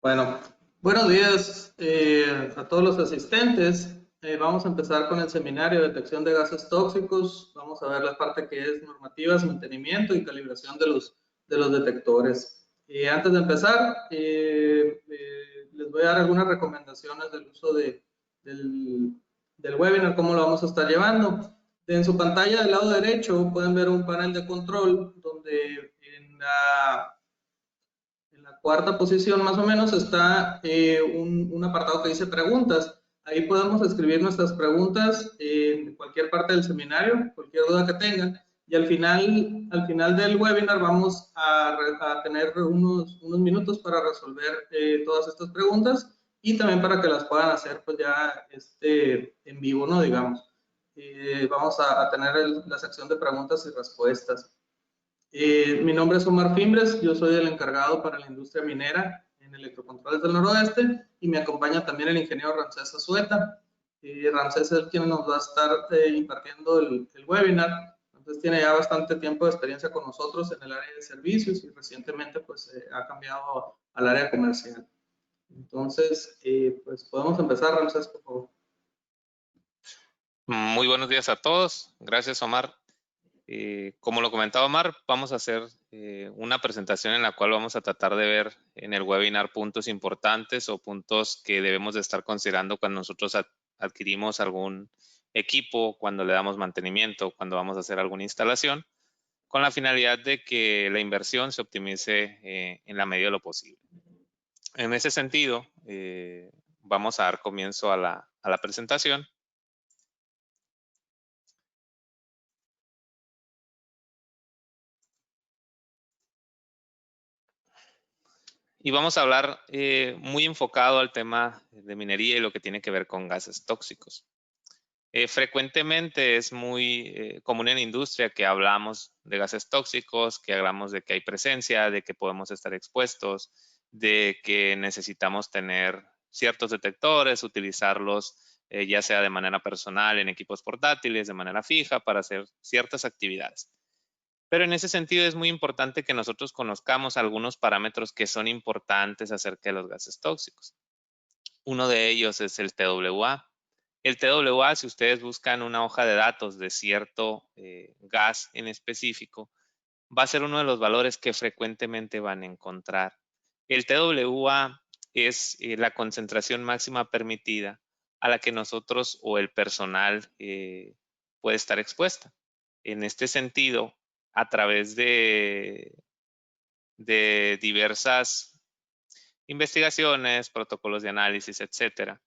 Bueno, buenos días a todos los asistentes. Vamos a empezar con el seminario de detección de gases tóxicos. Vamos a ver la parte que es normativas, mantenimiento y calibración de los detectores. Antes de empezar, les voy a dar algunas recomendaciones del uso del webinar, cómo lo vamos a estar llevando. En su pantalla del lado derecho pueden ver un panel de control donde en la cuarta posición más o menos está un apartado que dice preguntas. Ahí podemos escribir nuestras preguntas en cualquier parte del seminario, cualquier duda que tengan. Y al final del webinar vamos a tener unos minutos para resolver todas estas preguntas y también para que las puedan hacer pues ya en vivo, ¿no? Digamos. Vamos a tener la sección de preguntas y respuestas. Mi nombre es Omar Fimbres, yo soy el encargado para la industria minera en Electrocontroles del Noroeste y me acompaña también el ingeniero Ramsés Azueta. Ramsés es el quien nos va a estar impartiendo el webinar. Entonces tiene ya bastante tiempo de experiencia con nosotros en el área de servicios y recientemente pues ha cambiado al área comercial. Entonces, pues podemos empezar, Ramsés, por favor. Muy buenos días a todos. Gracias, Omar. Como lo comentaba Omar, vamos a hacer una presentación en la cual vamos a tratar de ver en el webinar puntos importantes o puntos que debemos de estar considerando cuando nosotros adquirimos algún equipo, cuando le damos mantenimiento, cuando vamos a hacer alguna instalación, con la finalidad de que la inversión se optimice en la medida de lo posible. En ese sentido, vamos a dar comienzo a la presentación. Y vamos a hablar muy enfocado al tema de minería y lo que tiene que ver con gases tóxicos. Frecuentemente es muy común en la industria que hablamos de gases tóxicos, que hablamos de que hay presencia, de que podemos estar expuestos, de que necesitamos tener ciertos detectores, utilizarlos ya sea de manera personal en equipos portátiles, de manera fija para hacer ciertas actividades. Pero en ese sentido es muy importante que nosotros conozcamos algunos parámetros que son importantes acerca de los gases tóxicos. Uno de ellos es el TWA. El TWA, si ustedes buscan una hoja de datos de cierto gas en específico, va a ser uno de los valores que frecuentemente van a encontrar. El TWA es la concentración máxima permitida a la que nosotros o el personal puede estar expuesta. En este sentido, a través de diversas investigaciones, protocolos de análisis, etcétera,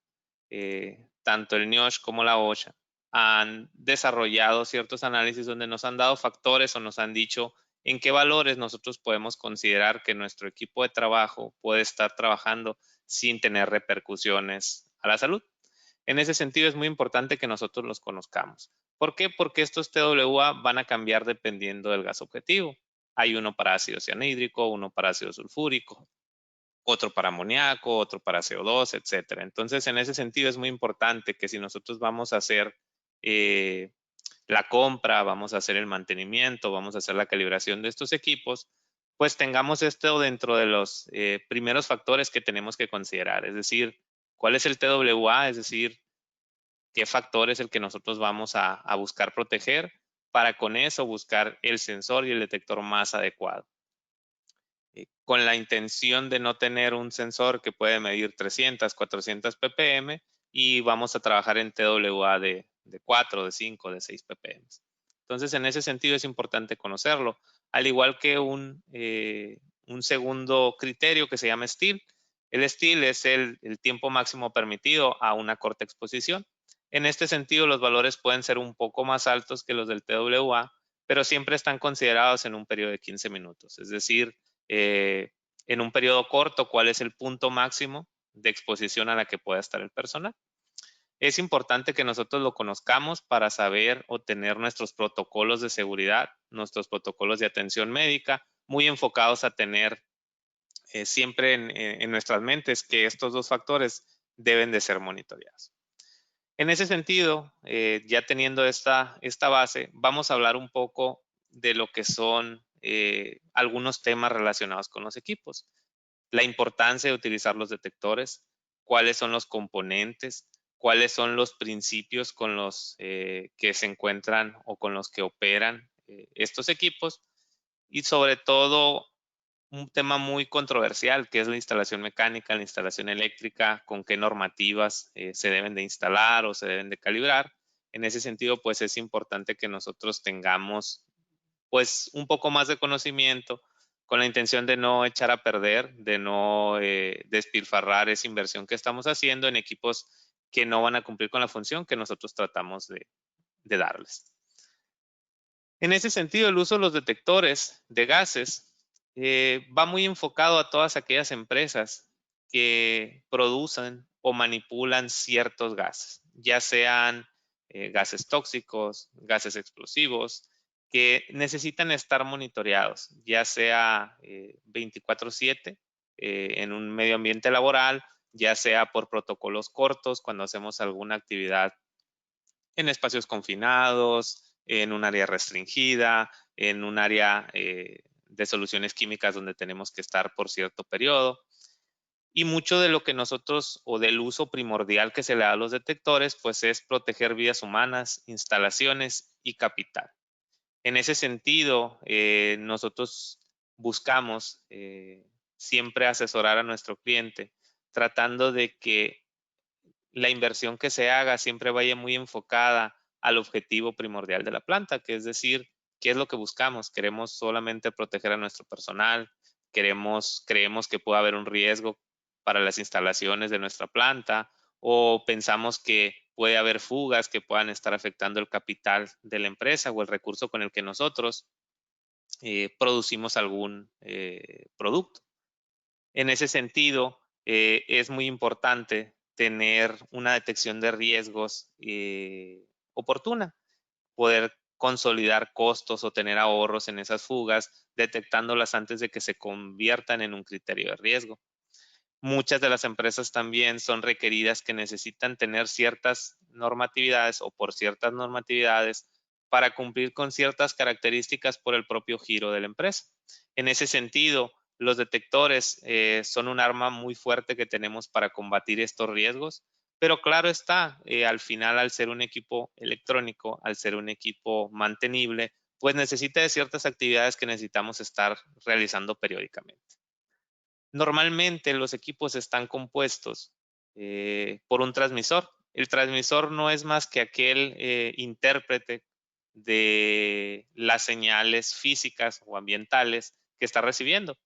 tanto el NIOSH como la OSHA han desarrollado ciertos análisis donde nos han dado factores o nos han dicho en qué valores nosotros podemos considerar que nuestro equipo de trabajo puede estar trabajando sin tener repercusiones a la salud. En ese sentido es muy importante que nosotros los conozcamos. ¿Por qué? Porque estos TWA van a cambiar dependiendo del gas objetivo. Hay uno para ácido cianhídrico, uno para ácido sulfúrico, otro para amoníaco, otro para CO2, etcétera. Entonces, en ese sentido es muy importante que si nosotros vamos a hacer la compra, vamos a hacer el mantenimiento, vamos a hacer la calibración de estos equipos, pues tengamos esto dentro de los primeros factores que tenemos que considerar. Es decir, ¿cuál es el TWA? Es decir, ¿qué factor es el que nosotros vamos a buscar proteger para con eso buscar el sensor y el detector más adecuado? Con la intención de no tener un sensor que puede medir 300, 400 ppm y vamos a trabajar en TWA de 4, de 5, de 6 ppm. Entonces, en ese sentido es importante conocerlo, al igual que un segundo criterio que se llama STIL. El STIL es el tiempo máximo permitido a una corta exposición. En este sentido, los valores pueden ser un poco más altos que los del TWA, pero siempre están considerados en un periodo de 15 minutos. Es decir, en un periodo corto, cuál es el punto máximo de exposición a la que pueda estar el personal. Es importante que nosotros lo conozcamos para saber o tener nuestros protocolos de seguridad, nuestros protocolos de atención médica, muy enfocados a tener siempre en nuestras mentes que estos dos factores deben de ser monitoreados. En ese sentido, ya teniendo esta base, vamos a hablar un poco de lo que son algunos temas relacionados con los equipos. la importancia de utilizar los detectores, cuáles son los componentes, cuáles son los principios con los que se encuentran o con los que operan estos equipos, y sobre todo un tema muy controversial, que es la instalación mecánica, la instalación eléctrica, con qué normativas se deben de instalar o se deben de calibrar. En ese sentido, pues es importante que nosotros tengamos pues un poco más de conocimiento con la intención de no echar a perder, de no despilfarrar esa inversión que estamos haciendo en equipos que no van a cumplir con la función que nosotros tratamos de darles. En ese sentido, el uso de los detectores de gases va muy enfocado a todas aquellas empresas que producen o manipulan ciertos gases, ya sean gases tóxicos, gases explosivos, que necesitan estar monitoreados, ya sea 24/7 en un medio ambiente laboral, ya sea por protocolos cortos cuando hacemos alguna actividad en espacios confinados, en un área restringida, en un área de soluciones químicas donde tenemos que estar por cierto periodo. Y mucho de lo que nosotros, o del uso primordial que se le da a los detectores, pues es proteger vidas humanas, instalaciones y capital. En ese sentido, nosotros buscamos siempre asesorar a nuestro cliente, tratando de que la inversión que se haga siempre vaya muy enfocada al objetivo primordial de la planta, que es decir, ¿qué es lo que buscamos? ¿Queremos solamente proteger a nuestro personal? ¿Creemos que puede haber un riesgo para las instalaciones de nuestra planta? ¿O pensamos que puede haber fugas que puedan estar afectando el capital de la empresa o el recurso con el que nosotros producimos algún producto? En ese sentido, es muy importante tener una detección de riesgos oportuna, poder consolidar costos o tener ahorros en esas fugas, detectándolas antes de que se conviertan en un criterio de riesgo. Muchas de las empresas también son requeridas que necesitan tener ciertas normatividades o por ciertas normatividades para cumplir con ciertas características por el propio giro de la empresa. En ese sentido, los detectores son un arma muy fuerte que tenemos para combatir estos riesgos, pero claro está, al final, al ser un equipo electrónico, al ser un equipo mantenible, pues necesita de ciertas actividades que necesitamos estar realizando periódicamente. Normalmente los equipos están compuestos por un transmisor. El transmisor no es más que aquel intérprete de las señales físicas o ambientales que está recibiendo.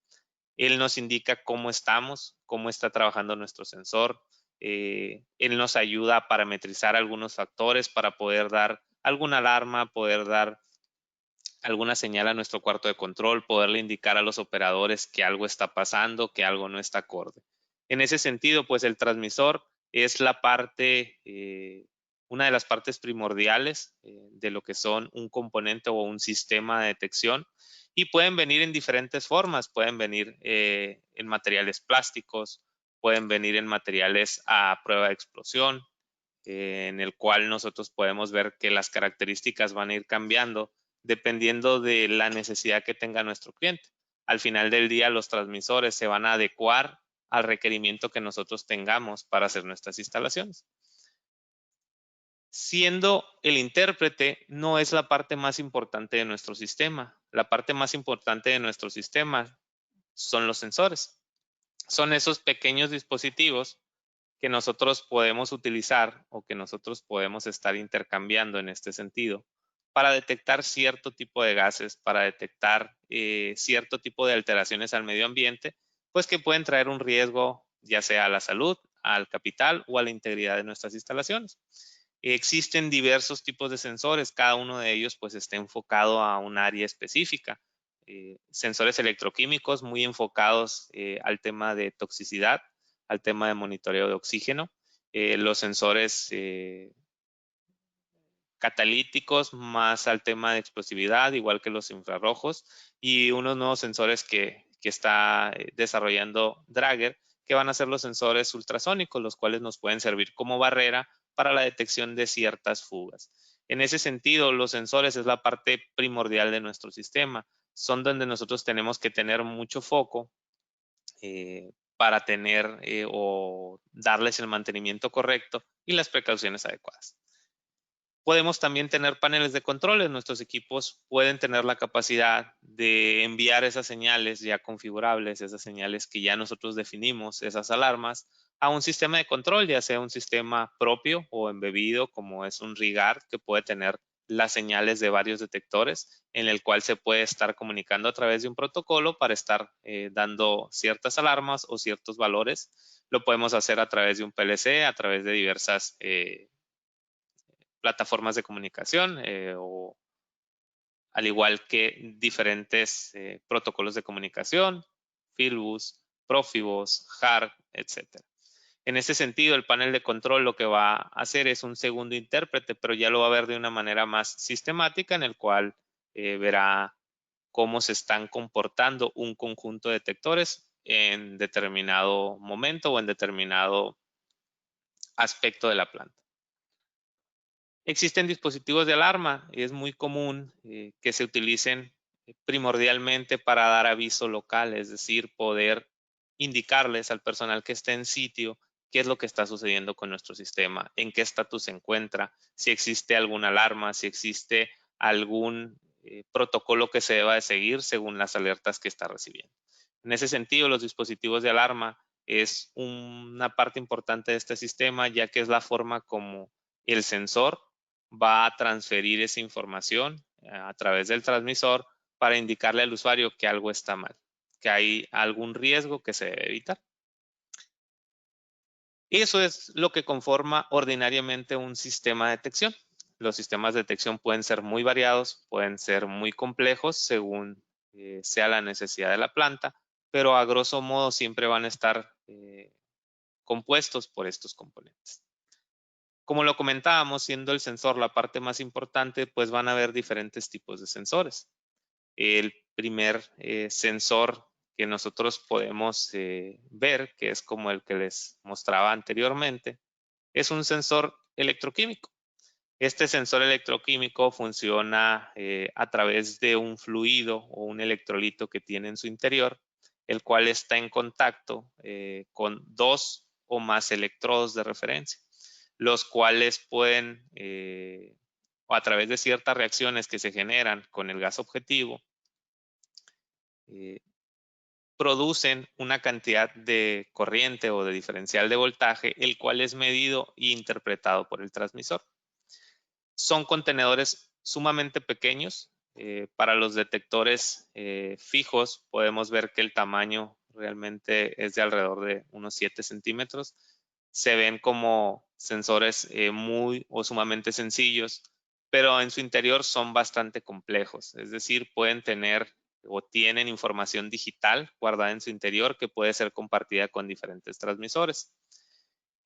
Él nos indica cómo estamos, cómo está trabajando nuestro sensor. Él nos ayuda a parametrizar algunos factores para poder dar alguna alarma, poder dar alguna señal a nuestro cuarto de control, poderle indicar a los operadores que algo está pasando, que algo no está acorde. En ese sentido, pues el transmisor es la parte, una de las partes primordiales de lo que son un componente o un sistema de detección, y pueden venir en diferentes formas, pueden venir en materiales plásticos, pueden venir en materiales a prueba de explosión, en el cual nosotros podemos ver que las características van a ir cambiando dependiendo de la necesidad que tenga nuestro cliente. Al final del día, los transmisores se van a adecuar al requerimiento que nosotros tengamos para hacer nuestras instalaciones. Siendo el intérprete, no es la parte más importante de nuestro sistema. La parte más importante de nuestro sistema son los sensores. Son esos pequeños dispositivos que nosotros podemos utilizar o que nosotros podemos estar intercambiando en este sentido para detectar cierto tipo de gases, para detectar cierto tipo de alteraciones al medio ambiente, pues que pueden traer un riesgo ya sea a la salud, al capital o a la integridad de nuestras instalaciones. Existen diversos tipos de sensores, cada uno de ellos pues está enfocado a un área específica. Sensores electroquímicos muy enfocados al tema de toxicidad, al tema de monitoreo de oxígeno, los sensores catalíticos más al tema de explosividad, igual que los infrarrojos, y unos nuevos sensores que está desarrollando Drager, que van a ser los sensores ultrasónicos, los cuales nos pueden servir como barrera para la detección de ciertas fugas. En ese sentido, los sensores es la parte primordial de nuestro sistema, son donde nosotros tenemos que tener mucho foco para tener o darles el mantenimiento correcto y las precauciones adecuadas. Podemos también tener paneles de controles. Nuestros equipos pueden tener la capacidad de enviar esas señales ya configurables, esas señales que ya nosotros definimos, esas alarmas, a un sistema de control, ya sea un sistema propio o embebido, como es un RIGARD, que puede tener las señales de varios detectores, en el cual se puede estar comunicando a través de un protocolo para estar dando ciertas alarmas o ciertos valores. Lo podemos hacer a través de un PLC, a través de diversas plataformas de comunicación o al igual que diferentes protocolos de comunicación, Fieldbus, Profibus, HART, etc. En ese sentido, el panel de control lo que va a hacer es un segundo intérprete, pero ya lo va a ver de una manera más sistemática, en el cual verá cómo se están comportando un conjunto de detectores en determinado momento o en determinado aspecto de la planta. Existen dispositivos de alarma y es muy común que se utilicen primordialmente para dar aviso local, es decir, poder indicarles al personal que esté en sitio qué es lo que está sucediendo con nuestro sistema, en qué estatus se encuentra, si existe alguna alarma, si existe algún protocolo que se deba de seguir según las alertas que está recibiendo. En ese sentido, los dispositivos de alarma es una parte importante de este sistema, ya que es la forma como el sensor va a transferir esa información a través del transmisor para indicarle al usuario que algo está mal, que hay algún riesgo que se debe evitar. Eso es lo que conforma ordinariamente un sistema de detección. Los sistemas de detección pueden ser muy variados, pueden ser muy complejos según sea la necesidad de la planta, pero a grosso modo siempre van a estar compuestos por estos componentes. Como lo comentábamos, siendo el sensor la parte más importante, pues van a haber diferentes tipos de sensores. El primer sensor que nosotros podemos ver, que es como el que les mostraba anteriormente, es un sensor electroquímico. Este sensor electroquímico funciona a través de un fluido o un electrolito que tiene en su interior, el cual está en contacto con dos o más electrodos de referencia, los cuales pueden, o a través de ciertas reacciones que se generan con el gas objetivo, producen una cantidad de corriente o de diferencial de voltaje, el cual es medido e interpretado por el transmisor. Son contenedores sumamente pequeños. Para los detectores fijos podemos ver que el tamaño realmente es de alrededor de unos 7 centímetros. Se ven como sensores muy o sumamente sencillos, pero en su interior son bastante complejos. Es decir, pueden tener o tienen información digital guardada en su interior que puede ser compartida con diferentes transmisores.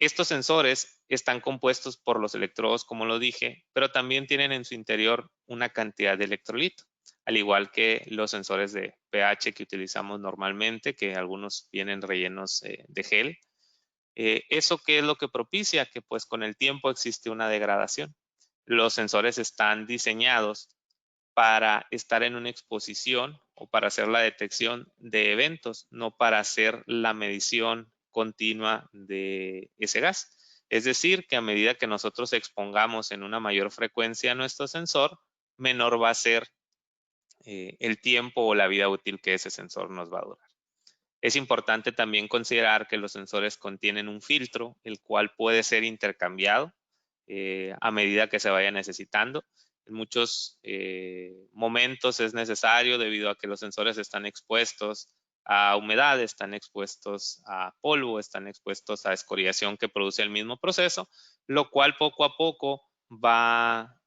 Estos sensores están compuestos por los electrodos, como lo dije, pero también tienen en su interior una cantidad de electrolito, al igual que los sensores de pH que utilizamos normalmente, que algunos vienen rellenos de gel. ¿Eso qué es lo que propicia? Que pues con el tiempo existe una degradación. Los sensores están diseñados para estar en una exposición o para hacer la detección de eventos, no para hacer la medición continua de ese gas. Es decir, que a medida que nosotros expongamos en una mayor frecuencia nuestro sensor, menor va a ser el tiempo o la vida útil que ese sensor nos va a durar. Es importante también considerar que los sensores contienen un filtro, el cual puede ser intercambiado a medida que se vaya necesitando. En muchos momentos es necesario debido a que los sensores están expuestos a humedad, están expuestos a polvo, están expuestos a escoriación que produce el mismo proceso, lo cual poco a poco va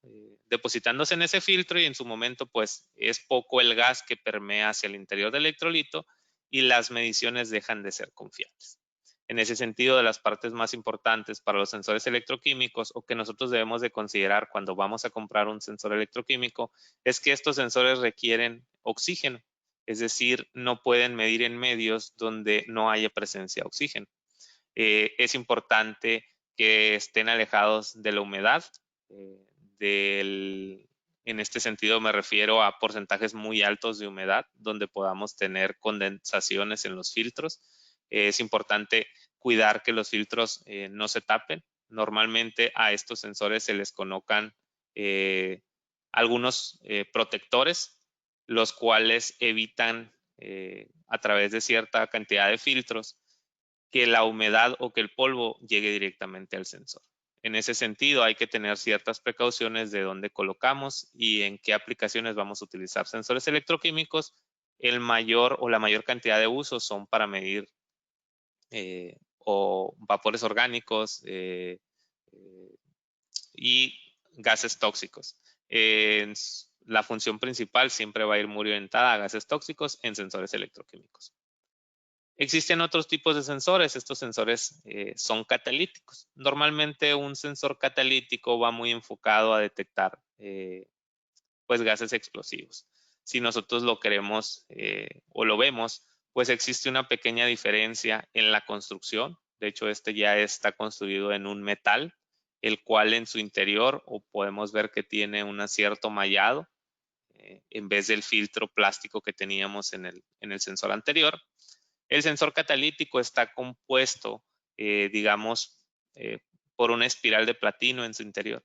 depositándose en ese filtro y en su momento pues es poco el gas que permea hacia el interior del electrolito y las mediciones dejan de ser confiables. En ese sentido, de las partes más importantes para los sensores electroquímicos o que nosotros debemos de considerar cuando vamos a comprar un sensor electroquímico es que estos sensores requieren oxígeno, es decir, no pueden medir en medios donde no haya presencia de oxígeno. Es importante que estén alejados de la humedad, de En este sentido me refiero a porcentajes muy altos de humedad, donde podamos tener condensaciones en los filtros. Es importante cuidar que los filtros no se tapen. Normalmente a estos sensores se les colocan algunos protectores, los cuales evitan a través de cierta cantidad de filtros que la humedad o que el polvo llegue directamente al sensor. En ese sentido, hay que tener ciertas precauciones de dónde colocamos y en qué aplicaciones vamos a utilizar sensores electroquímicos. El mayor o la mayor cantidad de usos son para medir o vapores orgánicos y gases tóxicos. La función principal siempre va a ir muy orientada a gases tóxicos en sensores electroquímicos. Existen otros tipos de sensores. Estos sensores son catalíticos. Normalmente un sensor catalítico va muy enfocado a detectar pues gases explosivos. Si nosotros lo queremos o lo vemos, pues existe una pequeña diferencia en la construcción. De hecho, este ya está construido en un metal, el cual en su interior o podemos ver que tiene un cierto mallado en vez del filtro plástico que teníamos en el sensor anterior. El sensor catalítico está compuesto, digamos, por una espiral de platino en su interior.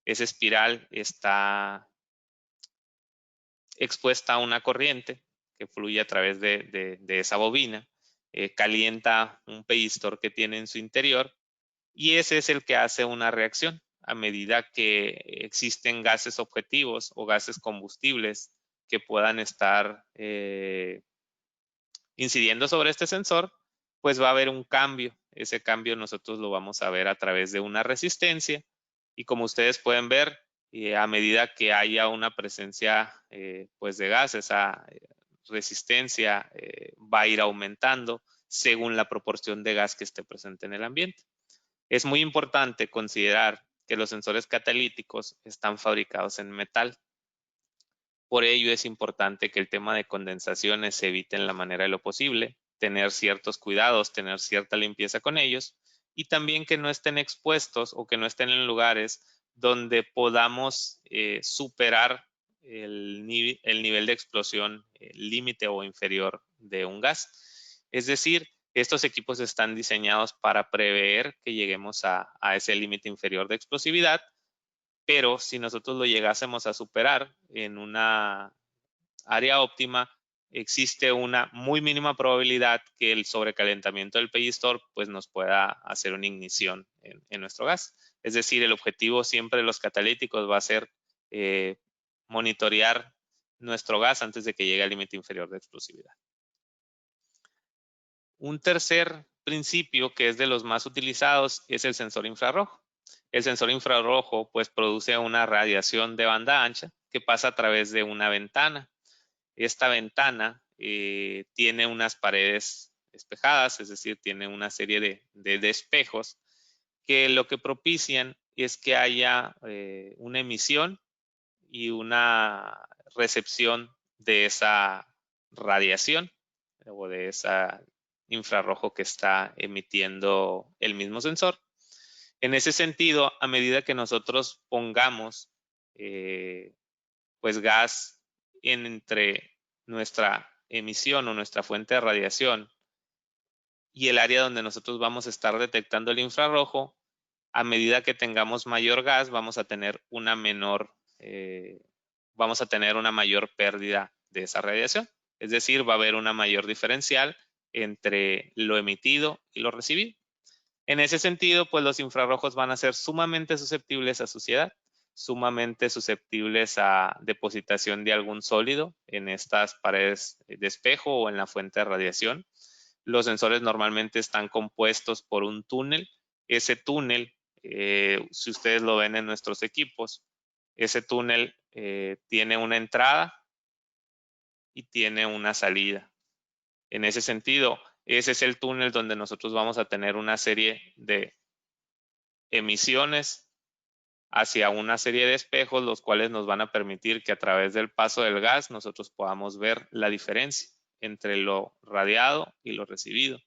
Esa espiral está expuesta a una corriente que fluye a través de esa bobina, calienta un pelliztor que tiene en su interior y ese es el que hace una reacción. A medida que existen gases objetivos o gases combustibles que puedan estar incidiendo sobre este sensor, pues va a haber un cambio. Ese cambio nosotros lo vamos a ver a través de una resistencia y como ustedes pueden ver, a medida que haya una presencia pues de gas, esa resistencia va a ir aumentando según la proporción de gas que esté presente en el ambiente. Es muy importante considerar que los sensores catalíticos están fabricados en metal. Por ello es importante que el tema de condensaciones se evite en la manera de lo posible, tener ciertos cuidados, tener cierta limpieza con ellos y también que no estén expuestos o que no estén en lugares donde podamos superar el nivel de explosión límite o inferior de un gas. Es decir, estos equipos están diseñados para prever que lleguemos a ese límite inferior de explosividad, pero si nosotros lo llegásemos a superar en una área óptima, existe una muy mínima probabilidad que el sobrecalentamiento del pelliztor pues nos pueda hacer una ignición en nuestro gas. Es decir, el objetivo siempre de los catalíticos va a ser monitorear nuestro gas antes de que llegue al límite inferior de explosividad. Un tercer principio que es de los más utilizados es el sensor infrarrojo. El sensor infrarrojo pues produce una radiación de banda ancha que pasa a través de una ventana. Esta ventana tiene unas paredes espejadas, es decir, tiene una serie de espejos que lo que propician es que haya una emisión y una recepción de esa radiación o de esa infrarrojo que está emitiendo el mismo sensor. En ese sentido, a medida que nosotros pongamos pues gas entre nuestra emisión o nuestra fuente de radiación y el área donde nosotros vamos a estar detectando el infrarrojo, a medida que tengamos mayor gas, vamos a tener una mayor pérdida de esa radiación. Es decir, va a haber una mayor diferencial entre lo emitido y lo recibido. En ese sentido, pues los infrarrojos van a ser sumamente susceptibles a suciedad, sumamente susceptibles a depositación de algún sólido en estas paredes de espejo o en la fuente de radiación. Los sensores normalmente están compuestos por un túnel. Ese túnel, si ustedes lo ven en nuestros equipos, ese túnel tiene una entrada y tiene una salida. En ese sentido, ese es el túnel donde nosotros vamos a tener una serie de emisiones hacia una serie de espejos, los cuales nos van a permitir que a través del paso del gas nosotros podamos ver la diferencia entre lo radiado y lo recibido.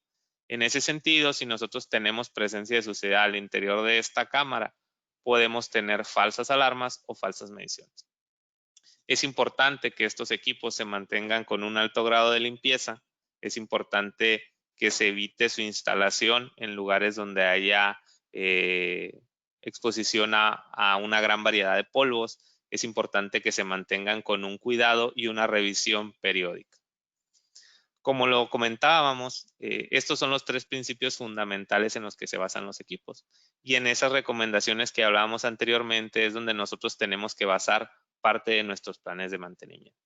En ese sentido, si nosotros tenemos presencia de suciedad al interior de esta cámara, podemos tener falsas alarmas o falsas mediciones. Es importante que estos equipos se mantengan con un alto grado de limpieza. Es importante que se evite su instalación en lugares donde haya exposición a una gran variedad de polvos. Es importante que se mantengan con un cuidado y una revisión periódica. Como lo comentábamos, estos son los 3 principios fundamentales en los que se basan los equipos. Y en esas recomendaciones que hablábamos anteriormente es donde nosotros tenemos que basar parte de nuestros planes de mantenimiento.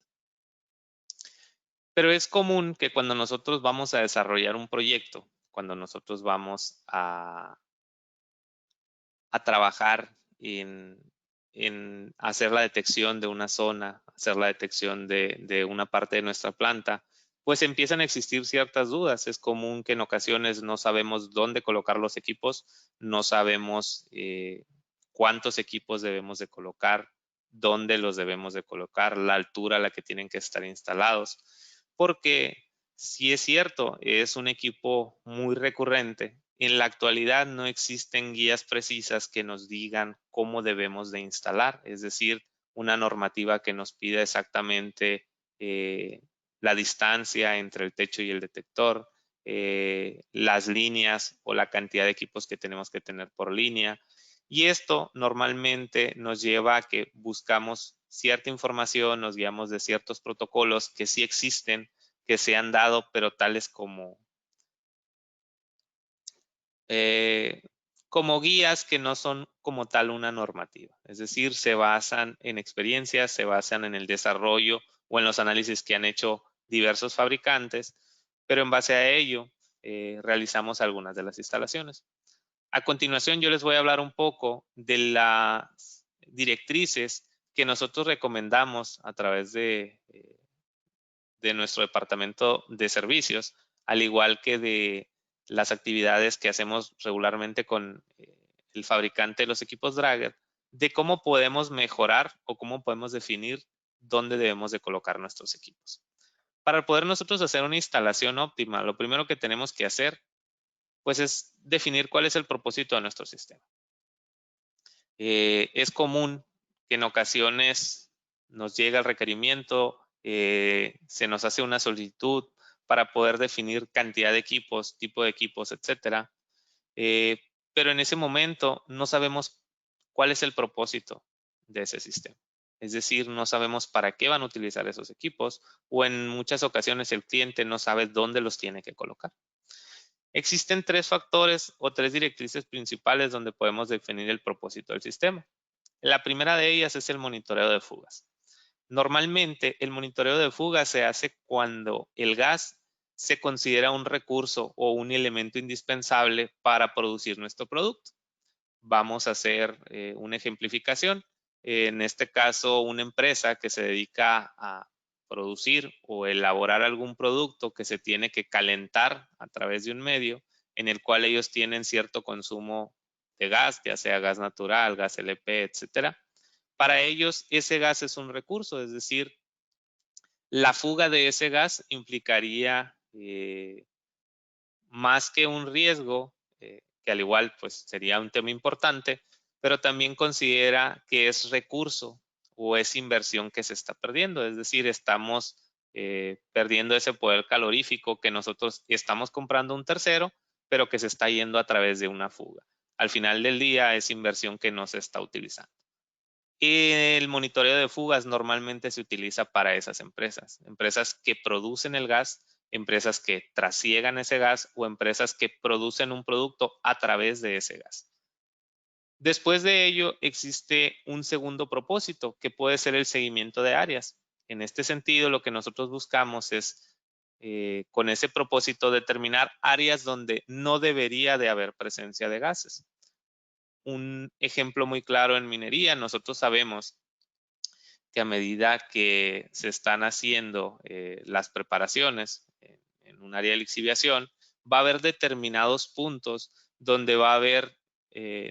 Pero es común que cuando nosotros vamos a desarrollar un proyecto, cuando nosotros vamos a trabajar en hacer la detección de una zona, hacer la detección de una parte de nuestra planta, pues empiezan a existir ciertas dudas. Es común que en ocasiones no sabemos dónde colocar los equipos, no sabemos cuántos equipos debemos de colocar, dónde los debemos de colocar, la altura a la que tienen que estar instalados, porque si es cierto, es un equipo muy recurrente. En la actualidad no existen guías precisas que nos digan cómo debemos de instalar, es decir, una normativa que nos pida exactamente la distancia entre el techo y el detector, las líneas o la cantidad de equipos que tenemos que tener por línea. Y esto normalmente nos lleva a que buscamos cierta información, nos guiamos de ciertos protocolos que sí existen, que se han dado, pero tales como guías que no son como tal una normativa. Es decir, se basan en experiencias, se basan en el desarrollo o en los análisis que han hecho diversos fabricantes, pero en base a ello realizamos algunas de las instalaciones. A continuación, yo les voy a hablar un poco de las directrices que nosotros recomendamos a través de nuestro departamento de servicios, al igual que de las actividades que hacemos regularmente con el fabricante de los equipos Drager, de cómo podemos mejorar o cómo podemos definir dónde debemos de colocar nuestros equipos. Para poder nosotros hacer una instalación óptima, lo primero que tenemos que hacer pues es definir cuál es el propósito de nuestro sistema. Es común que en ocasiones nos llega el requerimiento, se nos hace una solicitud para poder definir cantidad de equipos, tipo de equipos, etcétera. Pero en ese momento no sabemos cuál es el propósito de ese sistema. Es decir, no sabemos para qué van a utilizar esos equipos o en muchas ocasiones el cliente no sabe dónde los tiene que colocar. Existen 3 factores o 3 directrices principales donde podemos definir el propósito del sistema. La primera de ellas es el monitoreo de fugas. Normalmente el monitoreo de fugas se hace cuando el gas se considera un recurso o un elemento indispensable para producir nuestro producto. Vamos a hacer una ejemplificación. En este caso, una empresa que se dedica a producir o elaborar algún producto que se tiene que calentar a través de un medio en el cual ellos tienen cierto consumo de gas, ya sea gas natural, gas LP, etcétera. Para ellos ese gas es un recurso, es decir, la fuga de ese gas implicaría más que un riesgo, que al igual pues sería un tema importante, pero también considera que es recurso o es inversión que se está perdiendo, es decir, estamos perdiendo ese poder calorífico que nosotros estamos comprando un tercero, pero que se está yendo a través de una fuga. Al final del día es inversión que no se está utilizando. El monitoreo de fugas normalmente se utiliza para esas empresas, empresas que producen el gas, empresas que trasiegan ese gas o empresas que producen un producto a través de ese gas. Después de ello, existe un segundo propósito que puede ser el seguimiento de áreas. En este sentido, lo que nosotros buscamos es, con ese propósito, determinar áreas donde no debería de haber presencia de gases. Un ejemplo muy claro en minería, nosotros sabemos que a medida que se están haciendo las preparaciones en un área de lixiviación, va a haber determinados puntos donde va a haber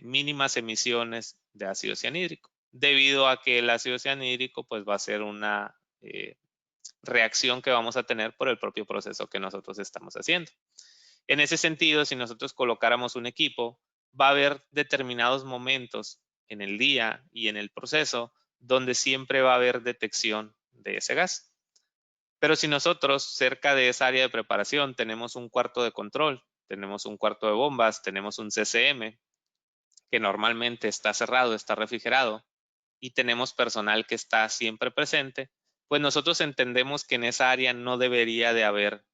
mínimas emisiones de ácido cianhídrico, debido a que el ácido cianhídrico pues va a ser una reacción que vamos a tener por el propio proceso que nosotros estamos haciendo. En ese sentido, si nosotros colocáramos un equipo, va a haber determinados momentos en el día y en el proceso donde siempre va a haber detección de ese gas. Pero si nosotros cerca de esa área de preparación tenemos un cuarto de control, tenemos un cuarto de bombas, tenemos un CCM que normalmente está cerrado, está refrigerado, y tenemos personal que está siempre presente, pues nosotros entendemos que en esa área no debería de haber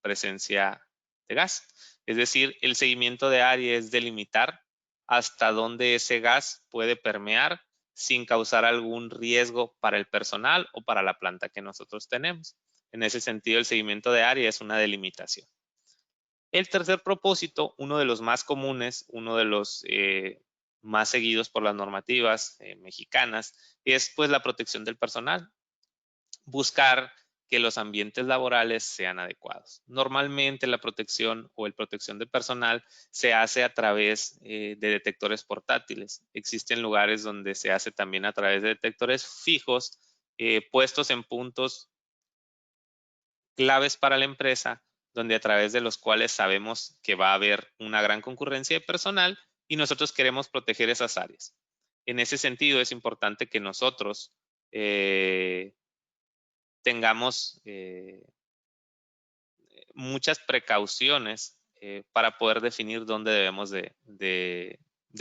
presencia de gas. Es decir, el seguimiento de área es delimitar hasta dónde ese gas puede permear sin causar algún riesgo para el personal o para la planta que nosotros tenemos. En ese sentido, el seguimiento de área es una delimitación. El tercer propósito, uno de los más comunes, uno de los más seguidos por las normativas mexicanas, es pues la protección del personal. Buscar que los ambientes laborales sean adecuados. Normalmente la protección o el protección de personal se hace a través de detectores portátiles. Existen lugares donde se hace también a través de detectores fijos puestos en puntos claves para la empresa, donde a través de los cuales sabemos que va a haber una gran concurrencia de personal y nosotros queremos proteger esas áreas. En ese sentido, es importante que nosotros tengamos muchas precauciones para poder definir dónde debemos de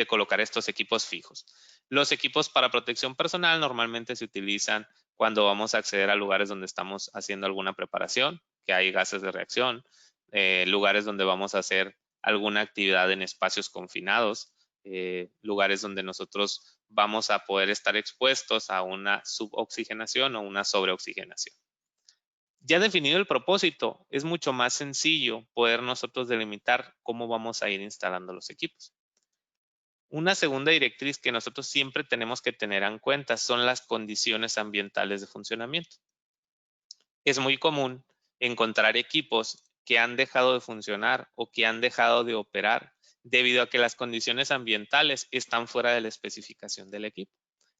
colocar estos equipos fijos. Los equipos para protección personal normalmente se utilizan cuando vamos a acceder a lugares donde estamos haciendo alguna preparación, que hay gases de reacción, lugares donde vamos a hacer alguna actividad en espacios confinados, lugares donde nosotros vamos a poder estar expuestos a una suboxigenación o una sobreoxigenación. Ya definido el propósito, es mucho más sencillo poder nosotros delimitar cómo vamos a ir instalando los equipos. Una segunda directriz que nosotros siempre tenemos que tener en cuenta son las condiciones ambientales de funcionamiento. Es muy común encontrar equipos que han dejado de funcionar o que han dejado de operar debido a que las condiciones ambientales están fuera de la especificación del equipo.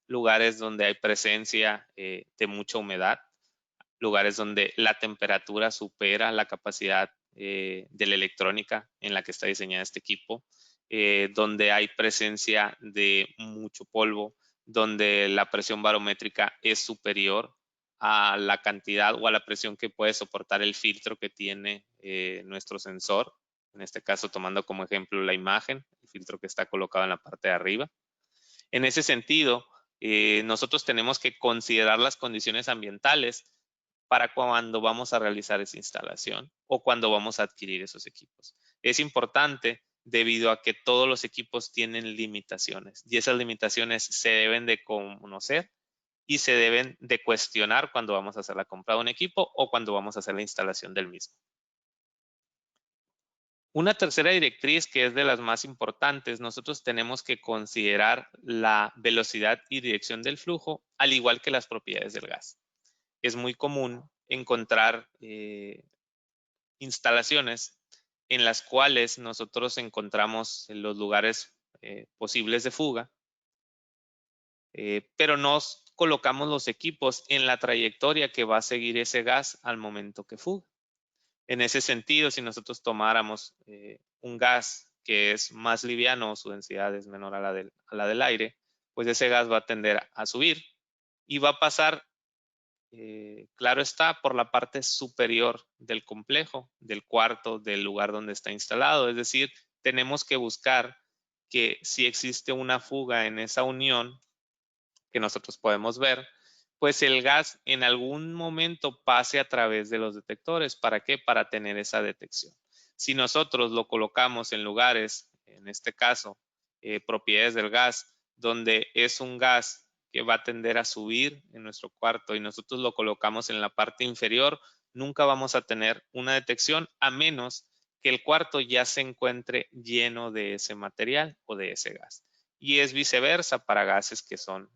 Lugares donde hay presencia de mucha humedad, lugares donde la temperatura supera la capacidad de la electrónica en la que está diseñado este equipo, donde hay presencia de mucho polvo, donde la presión barométrica es superior a la cantidad o a la presión que puede soportar el filtro que tiene nuestro sensor, en este caso tomando como ejemplo la imagen, el filtro que está colocado en la parte de arriba. En ese sentido, nosotros tenemos que considerar las condiciones ambientales para cuando vamos a realizar esa instalación o cuando vamos a adquirir esos equipos. Es importante debido a que todos los equipos tienen limitaciones y esas limitaciones se deben de conocer y se deben de cuestionar cuando vamos a hacer la compra de un equipo o cuando vamos a hacer la instalación del mismo. Una tercera directriz que es de las más importantes, nosotros tenemos que considerar la velocidad y dirección del flujo, al igual que las propiedades del gas. Es muy común encontrar instalaciones en las cuales nosotros encontramos los lugares posibles de fuga, pero no colocamos los equipos en la trayectoria que va a seguir ese gas al momento que fuga. En ese sentido, si nosotros tomáramos un gas que es más liviano, su densidad es menor a la del aire, pues ese gas va a tender a subir y va a pasar, claro está, por la parte superior del complejo, del cuarto, del lugar donde está instalado. Es decir, tenemos que buscar que si existe una fuga en esa unión que nosotros podemos ver, pues el gas en algún momento pase a través de los detectores. ¿Para qué? Para tener esa detección. Si nosotros lo colocamos en lugares, en este caso, propiedades del gas, donde es un gas que va a tender a subir en nuestro cuarto y nosotros lo colocamos en la parte inferior, nunca vamos a tener una detección a menos que el cuarto ya se encuentre lleno de ese material o de ese gas. Y es viceversa para gases que son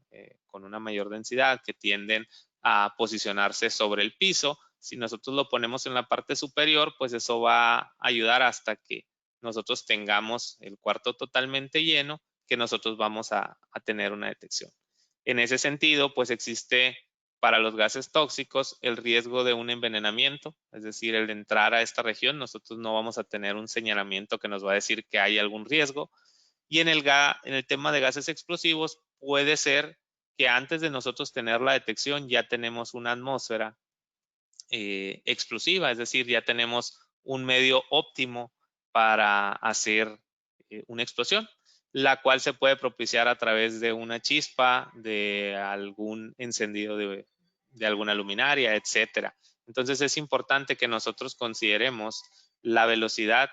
con una mayor densidad, que tienden a posicionarse sobre el piso. Si nosotros lo ponemos en la parte superior, pues eso va a ayudar hasta que nosotros tengamos el cuarto totalmente lleno, que nosotros vamos a tener una detección. En ese sentido, pues existe para los gases tóxicos el riesgo de un envenenamiento, es decir, el de entrar a esta región, nosotros no vamos a tener un señalamiento que nos va a decir que hay algún riesgo. Y en el tema de gases explosivos puede ser que antes de nosotros tener la detección ya tenemos una atmósfera explosiva, es decir, ya tenemos un medio óptimo para hacer una explosión, la cual se puede propiciar a través de una chispa, de algún encendido de alguna luminaria, etcétera. Entonces es importante que nosotros consideremos la velocidad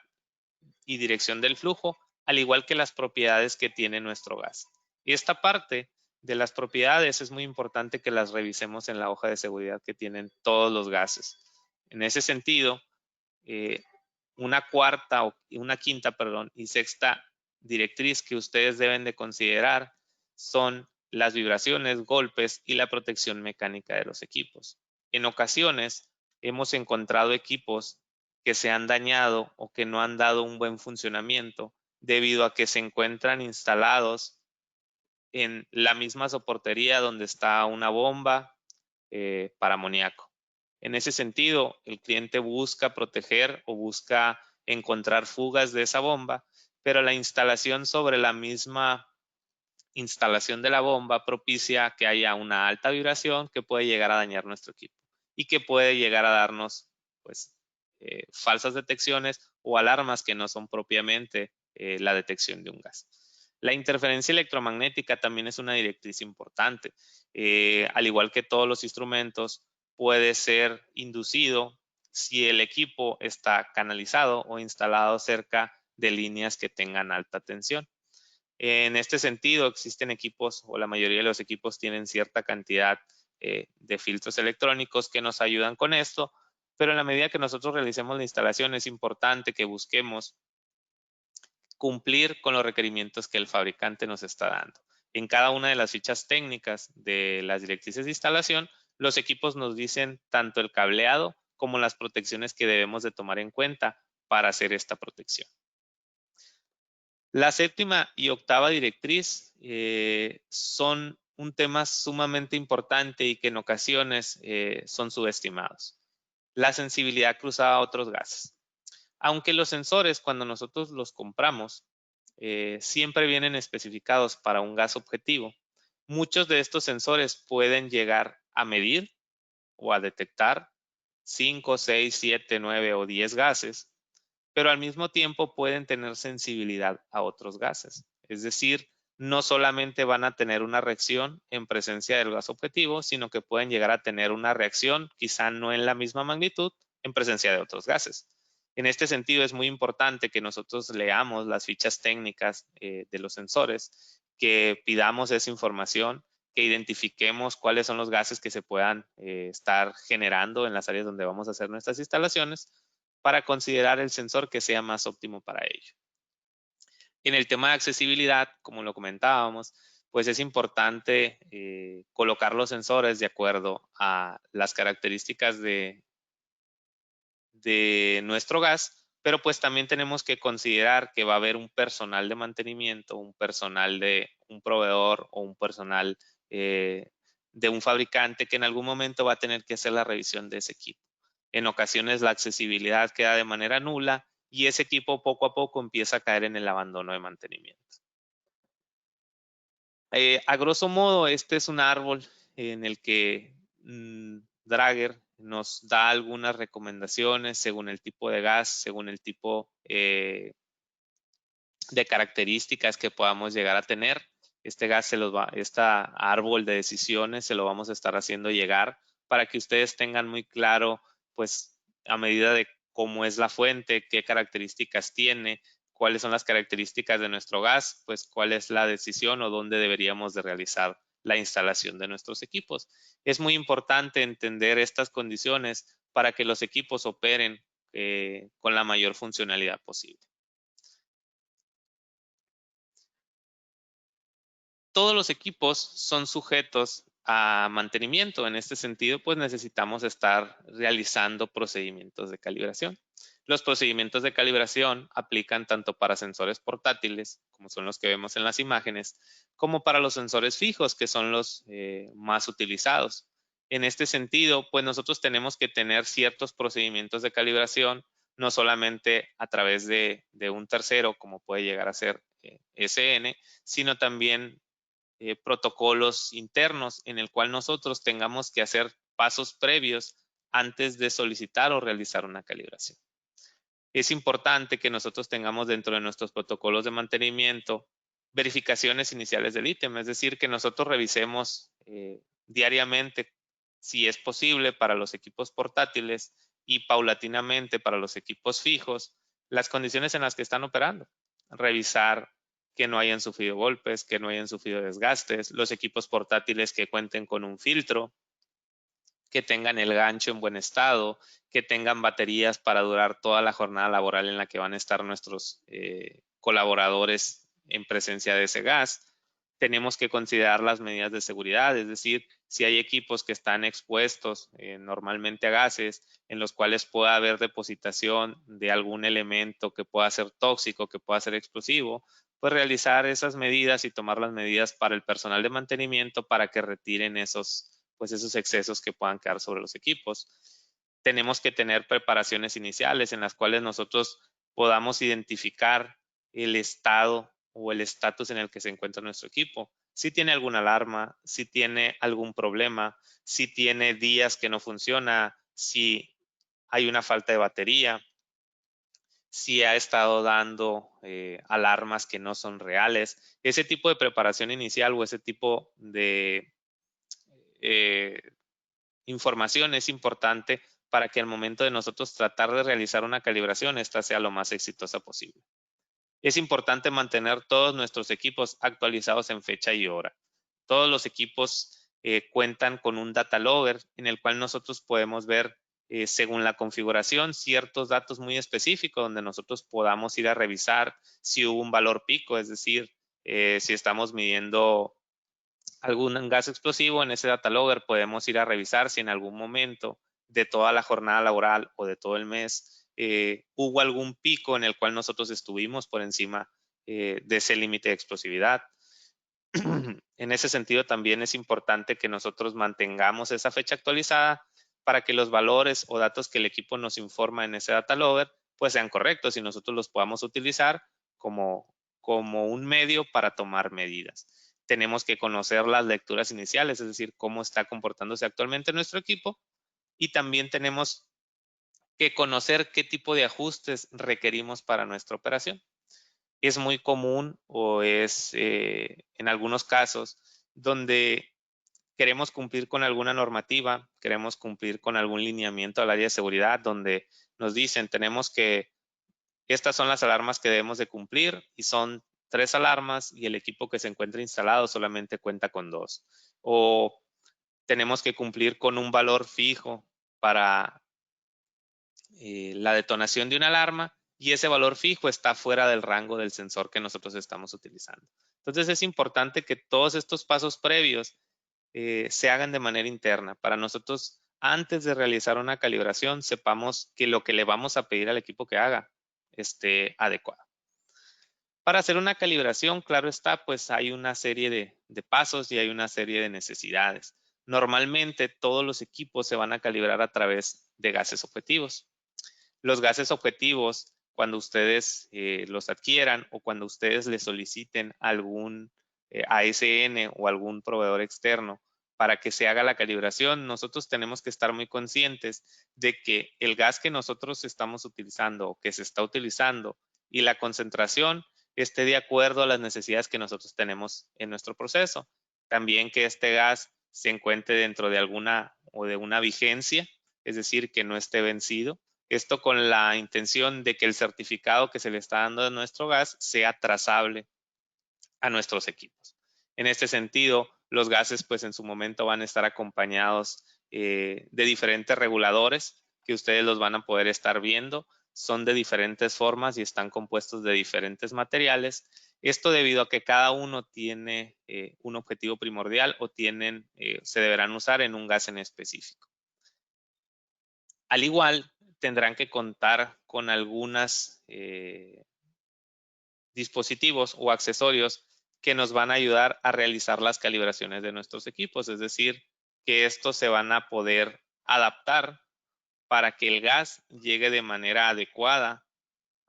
y dirección del flujo, al igual que las propiedades que tiene nuestro gas. Y esta parte de las propiedades es muy importante que las revisemos en la hoja de seguridad que tienen todos los gases. En ese sentido, una quinta, y sexta directriz que ustedes deben de considerar son las vibraciones, golpes y la protección mecánica de los equipos. En ocasiones hemos encontrado equipos que se han dañado o que no han dado un buen funcionamiento debido a que se encuentran instalados en la misma soportería donde está una bomba para amoníaco. En ese sentido, el cliente busca proteger o busca encontrar fugas de esa bomba, pero la instalación sobre la misma instalación de la bomba propicia que haya una alta vibración que puede llegar a dañar nuestro equipo y que puede llegar a darnos pues falsas detecciones o alarmas que no son propiamente la detección de un gas. La interferencia electromagnética también es una directriz importante. Al igual que todos los instrumentos, puede ser inducido si el equipo está canalizado o instalado cerca de líneas que tengan alta tensión. En este sentido, existen equipos, o la mayoría de los equipos tienen cierta cantidad de filtros electrónicos que nos ayudan con esto, pero en la medida que nosotros realicemos la instalación es importante que busquemos cumplir con los requerimientos que el fabricante nos está dando. En cada una de las fichas técnicas de las directrices de instalación, los equipos nos dicen tanto el cableado como las protecciones que debemos de tomar en cuenta para hacer esta protección. La séptima y octava directriz son un tema sumamente importante y que en ocasiones son subestimados. La sensibilidad cruzada a otros gases. Aunque los sensores, cuando nosotros los compramos, siempre vienen especificados para un gas objetivo, muchos de estos sensores pueden llegar a medir o a detectar 5, 6, 7, 9 o 10 gases, pero al mismo tiempo pueden tener sensibilidad a otros gases. Es decir, no solamente van a tener una reacción en presencia del gas objetivo, sino que pueden llegar a tener una reacción, quizá no en la misma magnitud, en presencia de otros gases. En este sentido, es muy importante que nosotros leamos las fichas técnicas de los sensores, que pidamos esa información, que identifiquemos cuáles son los gases que se puedan estar generando en las áreas donde vamos a hacer nuestras instalaciones, para considerar el sensor que sea más óptimo para ello. En el tema de accesibilidad, como lo comentábamos, pues es importante colocar los sensores de acuerdo a las características de nuestro gas, pero pues también tenemos que considerar que va a haber un personal de mantenimiento, un personal de un proveedor o un personal de un fabricante que en algún momento va a tener que hacer la revisión de ese equipo. En ocasiones la accesibilidad queda de manera nula y ese equipo poco a poco empieza a caer en el abandono de mantenimiento. A grosso modo, este es un árbol en el que Draeger nos da algunas recomendaciones según el tipo de gas, según el tipo de características que podamos llegar a tener. Este árbol de decisiones se lo vamos a estar haciendo llegar para que ustedes tengan muy claro, pues, a medida de cómo es la fuente, qué características tiene, cuáles son las características de nuestro gas, pues cuál es la decisión o dónde deberíamos de realizar la instalación de nuestros equipos. Es muy importante entender estas condiciones para que los equipos operen con la mayor funcionalidad posible. Todos los equipos son sujetos a mantenimiento. En este sentido, pues necesitamos estar realizando procedimientos de calibración. Los procedimientos de calibración aplican tanto para sensores portátiles, como son los que vemos en las imágenes, como para los sensores fijos, que son los más utilizados. En este sentido, pues nosotros tenemos que tener ciertos procedimientos de calibración, no solamente a través de un tercero, como puede llegar a ser SN, sino también protocolos internos en el cual nosotros tengamos que hacer pasos previos antes de solicitar o realizar una calibración. Es importante que nosotros tengamos dentro de nuestros protocolos de mantenimiento verificaciones iniciales del ítem, es decir, que nosotros revisemos diariamente, si es posible, para los equipos portátiles y paulatinamente para los equipos fijos, las condiciones en las que están operando. Revisar que no hayan sufrido golpes, que no hayan sufrido desgastes, los equipos portátiles que cuenten con un filtro, que tengan el gancho en buen estado, que tengan baterías para durar toda la jornada laboral en la que van a estar nuestros colaboradores en presencia de ese gas. Tenemos que considerar las medidas de seguridad, es decir, si hay equipos que están expuestos normalmente a gases en los cuales pueda haber depositación de algún elemento que pueda ser tóxico, que pueda ser explosivo, pues realizar esas medidas y tomar las medidas para el personal de mantenimiento para que retiren esos excesos que puedan quedar sobre los equipos. Tenemos que tener preparaciones iniciales en las cuales nosotros podamos identificar el estado o el estatus en el que se encuentra nuestro equipo. Si tiene alguna alarma, si tiene algún problema, si tiene días que no funciona, si hay una falta de batería, si ha estado dando alarmas que no son reales. Ese tipo de preparación inicial o ese tipo de información es importante para que al momento de nosotros tratar de realizar una calibración, esta sea lo más exitosa posible. Es importante mantener todos nuestros equipos actualizados en fecha y hora. Todos los equipos cuentan con un data logger en el cual nosotros podemos ver según la configuración ciertos datos muy específicos donde nosotros podamos ir a revisar si hubo un valor pico, es decir, si estamos midiendo algún gas explosivo, en ese data logger podemos ir a revisar si en algún momento de toda la jornada laboral o de todo el mes hubo algún pico en el cual nosotros estuvimos por encima de ese límite de explosividad. En ese sentido también es importante que nosotros mantengamos esa fecha actualizada para que los valores o datos que el equipo nos informa en ese data logger pues sean correctos y nosotros los podamos utilizar como un medio para tomar medidas. Tenemos que conocer las lecturas iniciales, es decir, cómo está comportándose actualmente nuestro equipo, y también tenemos que conocer qué tipo de ajustes requerimos para nuestra operación. Es muy común o es en algunos casos donde queremos cumplir con alguna normativa, queremos cumplir con algún lineamiento al área de seguridad donde nos dicen tenemos que, estas son las alarmas que debemos de cumplir y son 3 alarmas y el equipo que se encuentra instalado solamente cuenta con 2. O tenemos que cumplir con un valor fijo para la detonación de una alarma y ese valor fijo está fuera del rango del sensor que nosotros estamos utilizando. Entonces es importante que todos estos pasos previos se hagan de manera interna. Para nosotros, antes de realizar una calibración, sepamos que lo que le vamos a pedir al equipo que haga esté adecuado. Para hacer una calibración, claro está, pues hay una serie de pasos y hay una serie de necesidades. Normalmente todos los equipos se van a calibrar a través de gases objetivos. Los gases objetivos, cuando ustedes los adquieran o cuando ustedes le soliciten algún ASN o algún proveedor externo para que se haga la calibración, nosotros tenemos que estar muy conscientes de que el gas que nosotros estamos utilizando o que se está utilizando y la concentración esté de acuerdo a las necesidades que nosotros tenemos en nuestro proceso. También que este gas se encuentre dentro de alguna o de una vigencia, es decir, que no esté vencido. Esto con la intención de que el certificado que se le está dando de nuestro gas sea trazable a nuestros equipos. En este sentido, los gases pues en su momento van a estar acompañados de diferentes reguladores que ustedes los van a poder estar viendo. Son de diferentes formas y están compuestos de diferentes materiales. Esto debido a que cada uno tiene un objetivo primordial o se deberán usar en un gas en específico. Al igual, tendrán que contar con algunos dispositivos o accesorios que nos van a ayudar a realizar las calibraciones de nuestros equipos, es decir, que estos se van a poder adaptar para que el gas llegue de manera adecuada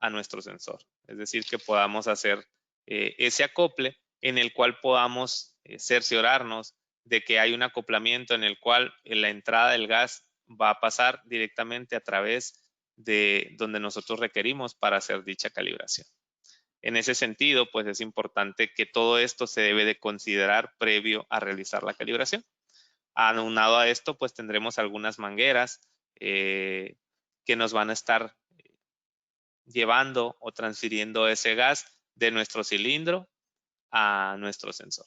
a nuestro sensor. Es decir, que podamos hacer ese acople en el cual podamos cerciorarnos de que hay un acoplamiento en el cual la entrada del gas va a pasar directamente a través de donde nosotros requerimos para hacer dicha calibración. En ese sentido, pues es importante que todo esto se debe de considerar previo a realizar la calibración. Aunado a esto, pues tendremos algunas mangueras que nos van a estar llevando o transfiriendo ese gas de nuestro cilindro a nuestro sensor.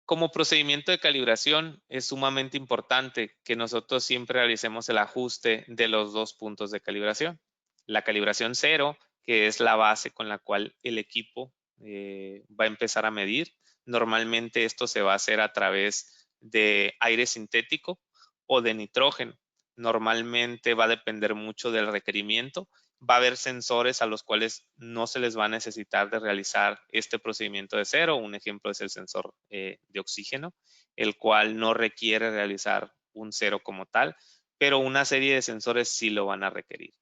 Como procedimiento de calibración, es sumamente importante que nosotros siempre realicemos el ajuste de los dos puntos de calibración. La calibración 0, que es la base con la cual el equipo va a empezar a medir. Normalmente esto se va a hacer a través de aire sintético o de nitrógeno. Normalmente va a depender mucho del requerimiento. Va a haber sensores a los cuales no se les va a necesitar de realizar este procedimiento de 0. Un ejemplo es el sensor de oxígeno, el cual no requiere realizar un 0 como tal, pero una serie de sensores sí lo van a requerir.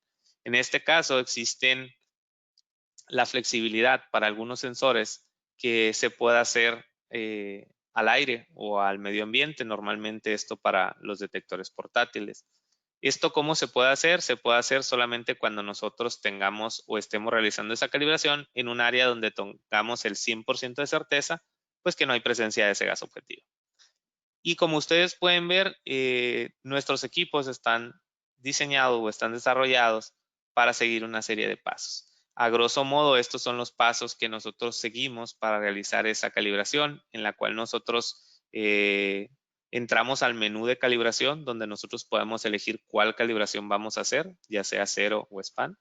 En este caso existen la flexibilidad para algunos sensores que se pueda hacer al aire o al medio ambiente, normalmente esto para los detectores portátiles. ¿Esto cómo se puede hacer? Se puede hacer solamente cuando nosotros tengamos o estemos realizando esa calibración en un área donde tengamos el 100% de certeza, pues que no hay presencia de ese gas objetivo. Y como ustedes pueden ver, nuestros equipos están diseñados o están desarrollados para seguir una serie de pasos. A grosso modo, estos son los pasos que nosotros seguimos para realizar esa calibración, en la cual nosotros entramos al menú de calibración, donde nosotros podemos elegir cuál calibración vamos a hacer, ya sea 0 o span.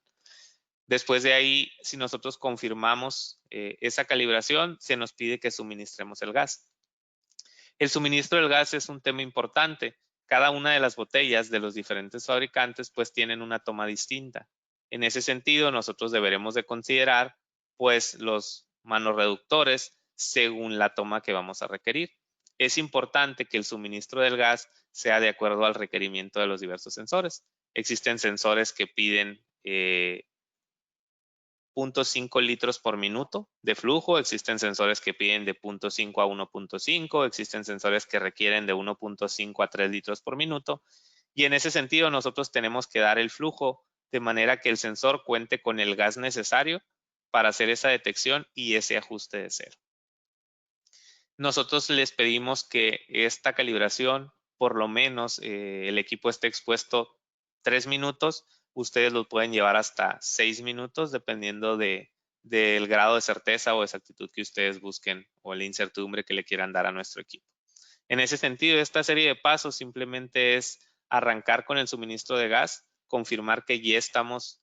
Después de ahí, si nosotros confirmamos esa calibración, se nos pide que suministremos el gas. El suministro del gas es un tema importante. Cada una de las botellas de los diferentes fabricantes pues tienen una toma distinta. En ese sentido, nosotros deberemos de considerar pues los manorreductores según la toma que vamos a requerir. Es importante que el suministro del gas sea de acuerdo al requerimiento de los diversos sensores. Existen sensores que piden 0.5 litros por minuto de flujo, existen sensores que piden de 0.5 a 1.5, existen sensores que requieren de 1.5 a 3 litros por minuto, y en ese sentido nosotros tenemos que dar el flujo de manera que el sensor cuente con el gas necesario para hacer esa detección y ese ajuste de 0. Nosotros les pedimos que esta calibración, por lo menos el equipo esté expuesto 3 minutos, ustedes lo pueden llevar hasta 6 minutos dependiendo del grado de certeza o exactitud que ustedes busquen o la incertidumbre que le quieran dar a nuestro equipo. En ese sentido, esta serie de pasos simplemente es arrancar con el suministro de gas, confirmar que ya estamos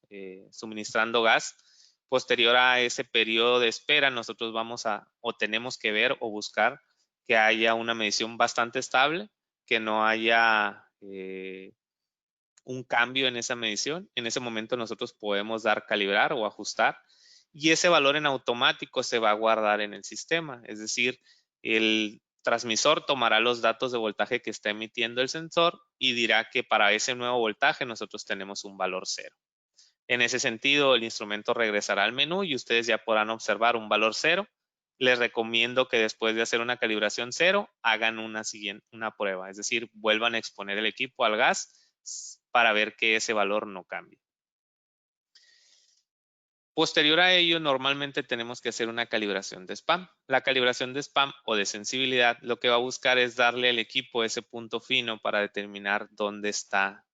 suministrando gas. Posterior a ese periodo de espera, nosotros vamos a o tenemos que ver o buscar que haya una medición bastante estable, que no haya un cambio en esa medición. En ese momento nosotros podemos dar calibrar o ajustar y ese valor en automático se va a guardar en el sistema. Es decir, el transmisor tomará los datos de voltaje que está emitiendo el sensor y dirá que para ese nuevo voltaje nosotros tenemos un valor 0. En ese sentido, el instrumento regresará al menú y ustedes ya podrán observar un valor 0. Les recomiendo que después de hacer una calibración 0, hagan una prueba, es decir, vuelvan a exponer el equipo al gas para ver que ese valor no cambie. Posterior a ello, normalmente tenemos que hacer una calibración de spam. La calibración de spam o de sensibilidad lo que va a buscar es darle al equipo ese punto fino para determinar dónde está,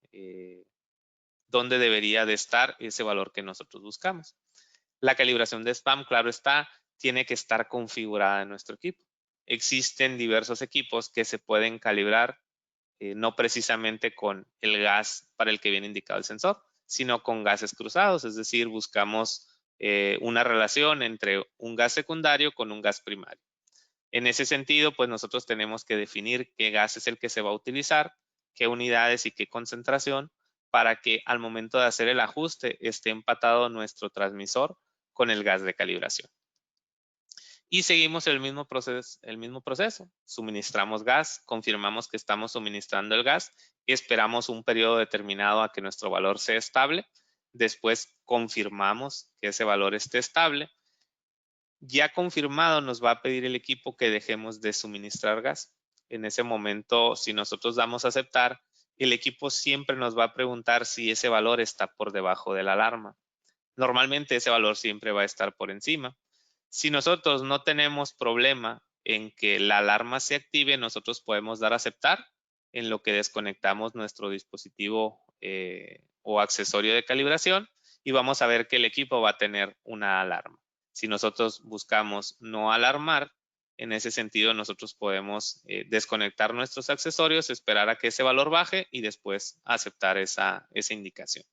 dónde debería de estar ese valor que nosotros buscamos. La calibración de spam, claro está, tiene que estar configurada en nuestro equipo. Existen diversos equipos que se pueden calibrar no precisamente con el gas para el que viene indicado el sensor, sino con gases cruzados, es decir, buscamos una relación entre un gas secundario con un gas primario. En ese sentido, pues nosotros tenemos que definir qué gas es el que se va a utilizar, qué unidades y qué concentración, para que al momento de hacer el ajuste esté empatado nuestro transmisor con el gas de calibración. Y seguimos el mismo proceso. Suministramos gas, confirmamos que estamos suministrando el gas y esperamos un periodo determinado a que nuestro valor sea estable. Después confirmamos que ese valor esté estable Ya confirmado, nos va a pedir el equipo que dejemos de suministrar gas. En ese momento, si nosotros damos a aceptar, el equipo siempre nos va a preguntar si ese valor está por debajo de la alarma. Normalmente ese valor siempre va a estar por encima. Si nosotros no tenemos problema en que la alarma se active, nosotros podemos dar a aceptar en lo que desconectamos nuestro dispositivo o accesorio de calibración y vamos a ver que el equipo va a tener una alarma. Si nosotros buscamos no alarmar, en ese sentido nosotros podemos desconectar nuestros accesorios, esperar a que ese valor baje y después aceptar esa indicación.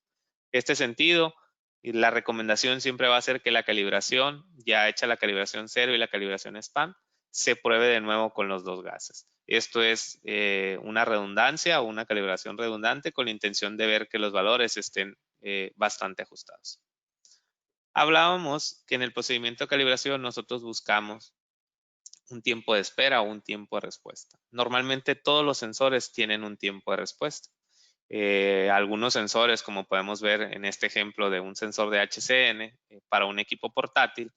En este sentido, la recomendación siempre va a ser que la calibración, ya hecha la calibración cero y la calibración spam, se pruebe de nuevo con los dos gases. Esto es una redundancia o una calibración redundante con la intención de ver que los valores estén bastante ajustados. Hablábamos que en el procedimiento de calibración nosotros buscamos un tiempo de espera o un tiempo de respuesta. Normalmente todos los sensores tienen un tiempo de respuesta. Algunos sensores, como podemos ver en este ejemplo de un sensor de HCN para un equipo portátil,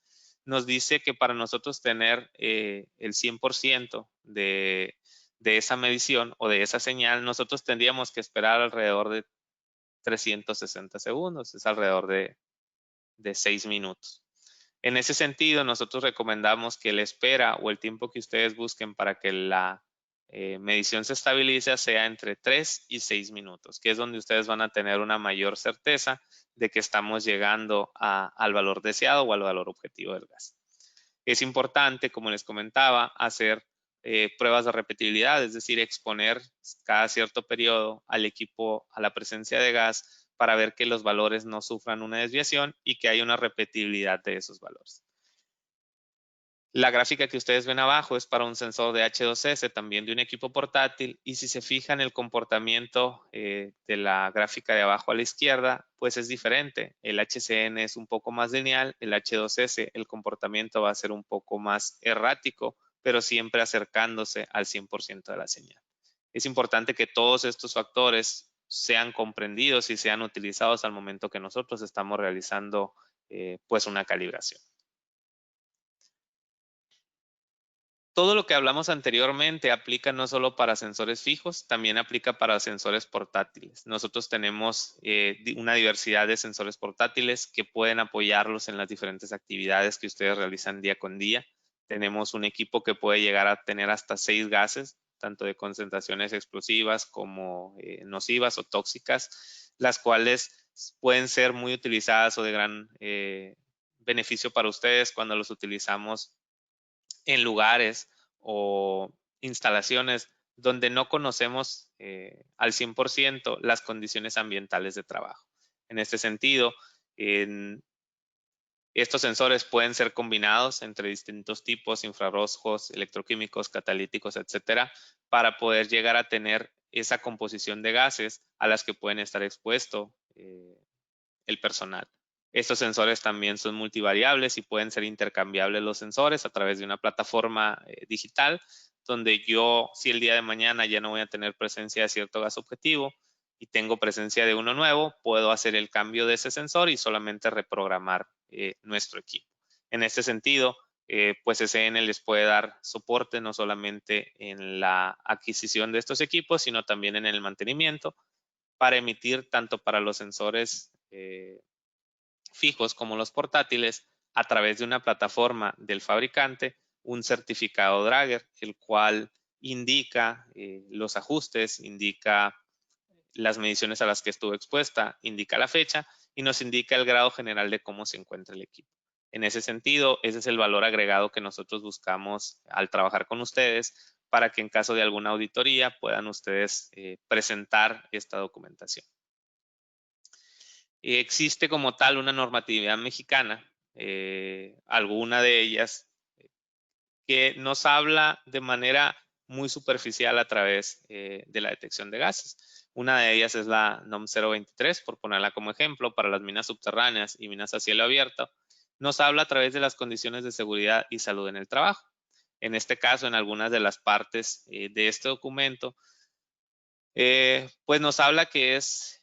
nos dice que para nosotros tener el 100% de esa medición o de esa señal, nosotros tendríamos que esperar alrededor de 360 segundos, es alrededor de 6 minutos. En ese sentido, nosotros recomendamos que la espera o el tiempo que ustedes busquen para que la medición se estabilice sea entre 3 y 6 minutos, que es donde ustedes van a tener una mayor certeza de que estamos llegando al valor deseado o al valor objetivo del gas. Es importante, como les comentaba, hacer pruebas de repetibilidad, es decir, exponer cada cierto periodo al equipo a la presencia de gas para ver que los valores no sufran una desviación y que haya una repetibilidad de esos valores. La gráfica que ustedes ven abajo es para un sensor de H2S, también de un equipo portátil, y si se fijan el comportamiento de la gráfica de abajo a la izquierda, pues es diferente. El HCN es un poco más lineal, el H2S, el comportamiento va a ser un poco más errático, pero siempre acercándose al 100% de la señal. Es importante que todos estos factores sean comprendidos y sean utilizados al momento que nosotros estamos realizando pues una calibración. Todo lo que hablamos anteriormente aplica no solo para sensores fijos, también aplica para sensores portátiles. Nosotros tenemos una diversidad de sensores portátiles que pueden apoyarlos en las diferentes actividades que ustedes realizan día con día. Tenemos un equipo que puede llegar a tener hasta 6 gases, tanto de concentraciones explosivas como nocivas o tóxicas, las cuales pueden ser muy utilizadas o de gran beneficio para ustedes cuando los utilizamos en lugares o instalaciones donde no conocemos al 100% las condiciones ambientales de trabajo. En este sentido, estos sensores pueden ser combinados entre distintos tipos, infrarrojos, electroquímicos, catalíticos, etcétera, para poder llegar a tener esa composición de gases a las que pueden estar expuestos el personal. Estos sensores también son multivariables y pueden ser intercambiables los sensores a través de una plataforma digital, donde yo, si el día de mañana ya no voy a tener presencia de cierto gas objetivo y tengo presencia de uno nuevo, puedo hacer el cambio de ese sensor y solamente reprogramar nuestro equipo. En este sentido, pues SN les puede dar soporte no solamente en la adquisición de estos equipos, sino también en el mantenimiento para emitir tanto para los sensores fijos como los portátiles a través de una plataforma del fabricante un certificado Dragger, el cual indica los ajustes, indica las mediciones a las que estuvo expuesta, indica la fecha y nos indica el grado general de cómo se encuentra el equipo. En ese sentido, ese es el valor agregado que nosotros buscamos al trabajar con ustedes para que en caso de alguna auditoría puedan ustedes presentar esta documentación. Existe como tal una normatividad mexicana, alguna de ellas, que nos habla de manera muy superficial a través de la detección de gases. Una de ellas es la NOM 023, por ponerla como ejemplo, para las minas subterráneas y minas a cielo abierto. Nos habla a través de las condiciones de seguridad y salud en el trabajo. En este caso, en algunas de las partes de este documento, pues nos habla que es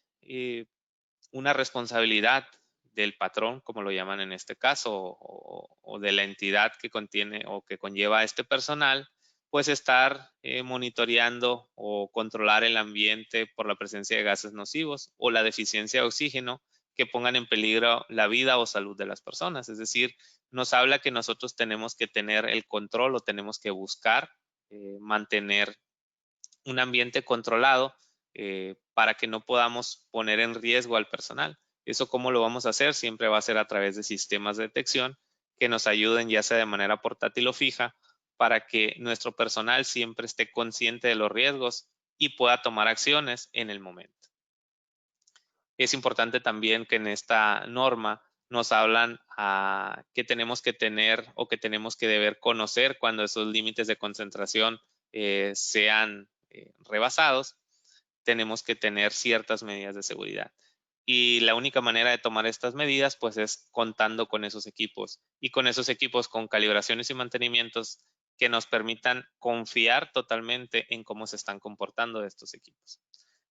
una responsabilidad del patrón, como lo llaman en este caso, o de la entidad que contiene o que conlleva a este personal, pues estar monitoreando o controlar el ambiente por la presencia de gases nocivos o la deficiencia de oxígeno que pongan en peligro la vida o salud de las personas. Es decir, nos habla que nosotros tenemos que tener el control o tenemos que buscar mantener un ambiente controlado para que no podamos poner en riesgo al personal. ¿Eso cómo lo vamos a hacer? Siempre va a ser a través de sistemas de detección que nos ayuden ya sea de manera portátil o fija para que nuestro personal siempre esté consciente de los riesgos y pueda tomar acciones en el momento. Es importante también que en esta norma nos hablan que tenemos que tener o que tenemos que deber conocer cuando esos límites de concentración sean rebasados. Tenemos que tener ciertas medidas de seguridad. Y la única manera de tomar estas medidas pues es contando con esos equipos y con esos equipos con calibraciones y mantenimientos que nos permitan confiar totalmente en cómo se están comportando estos equipos.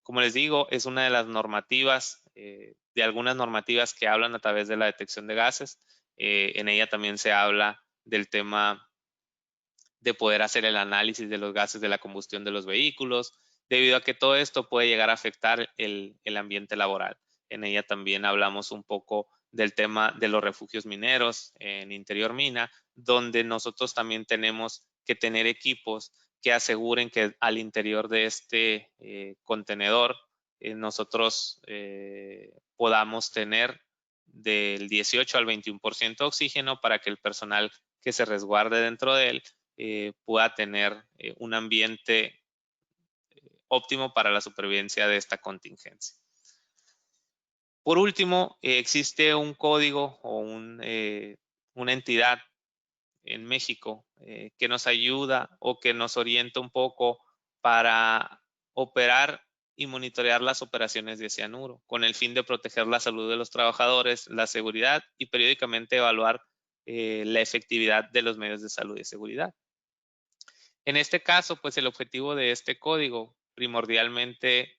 Como les digo, es una de las normativas, de algunas normativas que hablan a través de la detección de gases. En ella también se habla del tema de poder hacer el análisis de los gases de la combustión de los vehículos, debido a que todo esto puede llegar a afectar el ambiente laboral. En ella también hablamos un poco del tema de los refugios mineros en interior mina, donde nosotros también tenemos que tener equipos que aseguren que al interior de este contenedor nosotros podamos tener del 18 al 21% de oxígeno para que el personal que se resguarde dentro de él pueda tener un ambiente óptimo para la supervivencia de esta contingencia. Por último, existe un código o una entidad en México que nos ayuda o que nos orienta un poco para operar y monitorear las operaciones de cianuro con el fin de proteger la salud de los trabajadores, la seguridad y periódicamente evaluar la efectividad de los medios de salud y seguridad. En este caso, pues el objetivo de este código primordialmente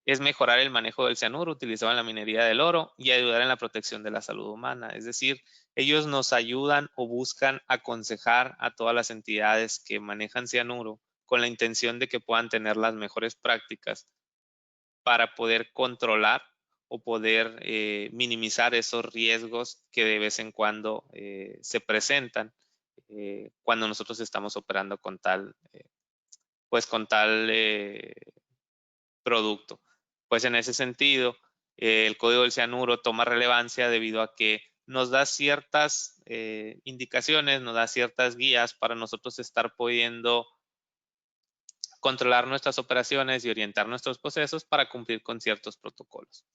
es mejorar el manejo del cianuro utilizado en la minería del oro y ayudar en la protección de la salud humana. Es decir, ellos nos ayudan o buscan aconsejar a todas las entidades que manejan cianuro con la intención de que puedan tener las mejores prácticas para poder controlar o poder minimizar esos riesgos que de vez en cuando se presentan cuando nosotros estamos operando con tal producto. Pues en ese sentido, el código del cianuro toma relevancia debido a que nos da ciertas indicaciones, nos da ciertas guías para nosotros estar pudiendo controlar nuestras operaciones y orientar nuestros procesos para cumplir con ciertos protocolos.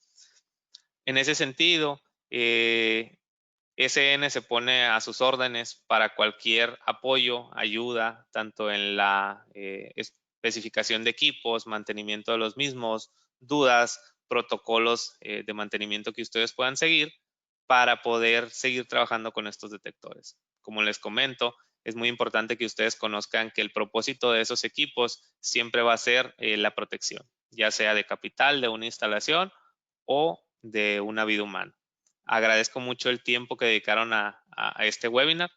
En ese sentido, SN se pone a sus órdenes para cualquier apoyo, ayuda, tanto en la especificación de equipos, mantenimiento de los mismos, dudas, protocolos de mantenimiento que ustedes puedan seguir para poder seguir trabajando con estos detectores. Como les comento, es muy importante que ustedes conozcan que el propósito de esos equipos siempre va a ser la protección, ya sea de capital, de una instalación o de una vida humana. Agradezco mucho el tiempo que dedicaron a este webinar.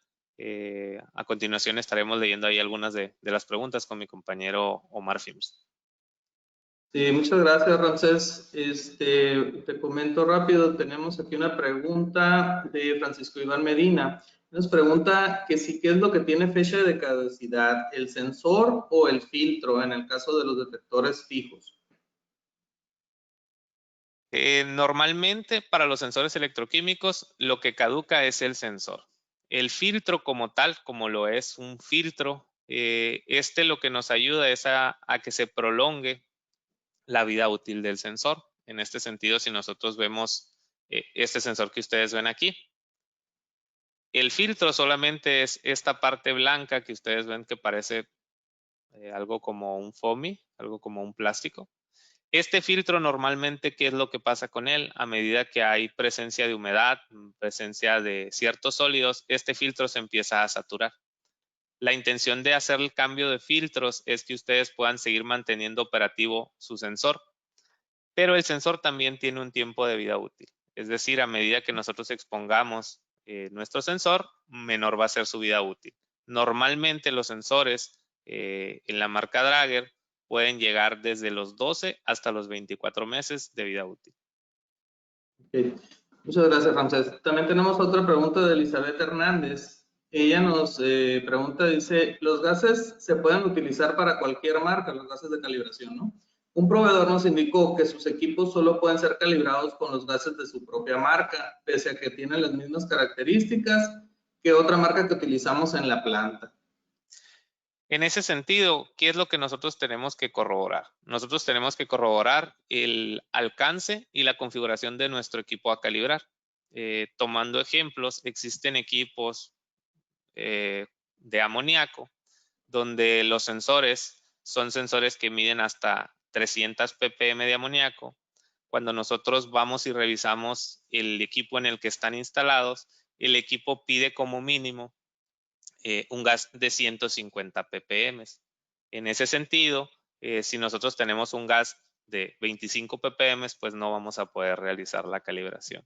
A continuación estaremos leyendo ahí algunas de las preguntas con mi compañero Omar Fims. Sí, muchas gracias, Ramsés. Te comento rápido, tenemos aquí una pregunta de Francisco Iván Medina. Nos pregunta que si qué es lo que tiene fecha de caducidad, el sensor o el filtro en el caso de los detectores fijos. Normalmente para los sensores electroquímicos lo que caduca es el sensor. El filtro como tal, como lo es un filtro, lo que nos ayuda es a que se prolongue la vida útil del sensor. En este sentido, si nosotros vemos este sensor que ustedes ven aquí, el filtro solamente es esta parte blanca que ustedes ven que parece algo como un foamy, algo como un plástico. Este filtro normalmente, ¿qué es lo que pasa con él? A medida que hay presencia de humedad, presencia de ciertos sólidos, este filtro se empieza a saturar. La intención de hacer el cambio de filtros es que ustedes puedan seguir manteniendo operativo su sensor, pero el sensor también tiene un tiempo de vida útil. Es decir, a medida que nosotros expongamos nuestro sensor, menor va a ser su vida útil. Normalmente los sensores en la marca Drager pueden llegar desde los 12 hasta los 24 meses de vida útil. Okay. Muchas gracias, Ramsés. También tenemos otra pregunta de Elizabeth Hernández. Ella nos pregunta, dice, los gases se pueden utilizar para cualquier marca, los gases de calibración, ¿no? Un proveedor nos indicó que sus equipos solo pueden ser calibrados con los gases de su propia marca, pese a que tienen las mismas características que otra marca que utilizamos en la planta. En ese sentido, ¿qué es lo que nosotros tenemos que corroborar? Nosotros tenemos que corroborar el alcance y la configuración de nuestro equipo a calibrar. Tomando ejemplos, existen equipos de amoníaco, donde los sensores son sensores que miden hasta 300 ppm de amoníaco. Cuando nosotros vamos y revisamos el equipo en el que están instalados, el equipo pide como mínimo un gas de 150 ppm. En ese sentido, si nosotros tenemos un gas de 25 ppm, pues no vamos a poder realizar la calibración.